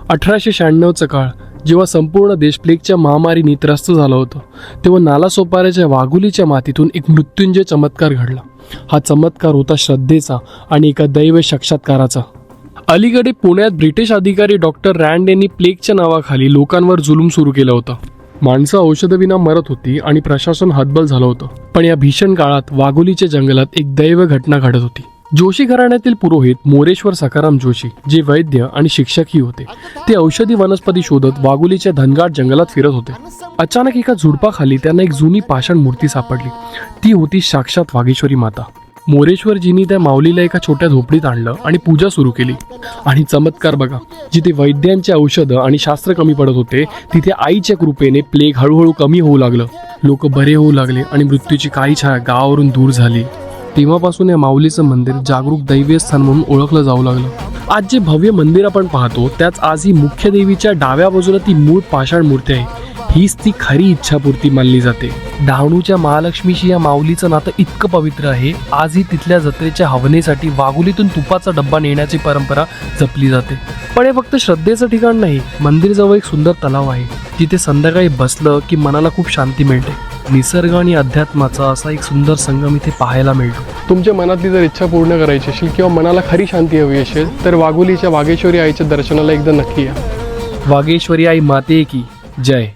1896चा काळ जेव्हा संपूर्ण देश प्लेगच्या महामारीने त्रस्त झालं होतं, तेव्हा नालासोपाऱ्याच्या वाघुलीच्या मातीतून एक मृत्युंजय चमत्कार घडला. हा चमत्कार होता श्रद्धेचा आणि एका दैव साक्षात्काराचा. अलीकडे पुण्यात ब्रिटिश अधिकारी डॉक्टर रँड यांनी प्लेगच्या नावाखाली लोकांवर जुलूम सुरू केला होता. माणसं औषधविना मरत होती आणि प्रशासन हतबल झालं होतं. पण या भीषण काळात वाघोलीच्या जंगलात एक दैव घटना घडत होती. जोशी घराण्यातील पुरोहित मोरेश्वर सखाराम जोशी, जे वैद्य आणि शिक्षकही होते, ते औषधी वनस्पती शोधत वाघोलीच्या घनदाट जंगलात फिरत होते. अचानक एका झुडपाखाली त्यांना एक जुनी पाषाण मूर्ती सापडली. ती होती साक्षात वाघेश्वरी माता. मोरेश्वरजींनी त्या माऊलीला एका छोट्या झोपडीत आणलं आणि पूजा सुरू केली. आणि चमत्कार बघा, जिथे वैद्यांचे औषधं आणि शास्त्र कमी पडत होते, तिथे आईच्या कृपेने प्लेग हळूहळू कमी होऊ लागलं. लोक बरे होऊ लागले आणि मृत्यूची काही छाया गावावरून दूर झाली. तेव्हापासून या माऊलीचं मंदिर जागरूक दैवीय स्थान म्हणून ओळखलं जाऊ लागलं. आज जे भव्य मंदिर आपण पाहतो, त्याच आज ही मुख्य देवीच्या डाव्या बाजूला ती मूळ पाषाण मूर्ती आहे. हीच ती खरी इच्छापूर्ती मानली जाते. डहाणूच्या महालक्ष्मीशी या माऊलीचं नातं इतकं पवित्र आहे, आजही तिथल्या जत्रेच्या हवनेसाठी वाघोलीतून तुपाचा डब्बा नेण्याची परंपरा जपली जाते. पण हे फक्त श्रद्धेचं ठिकाण नाही, मंदिरजवळ एक सुंदर तलाव आहे, जिथे संध्याकाळी बसलं की मनाला खूप शांती मिळते. निसर्ग आणि अध्यात्माचा असा एक सुंदर संगम इथे पाहायला मिळतो. तुमच्या मनातली जर इच्छा पूर्ण करायची असेल किंवा मनाला खरी शांती हवी असेल, तर वाघोलीच्या वाघेश्वरी आईच्या दर्शनाला एकदा नक्की या. वाघेश्वरी आई माते की जय.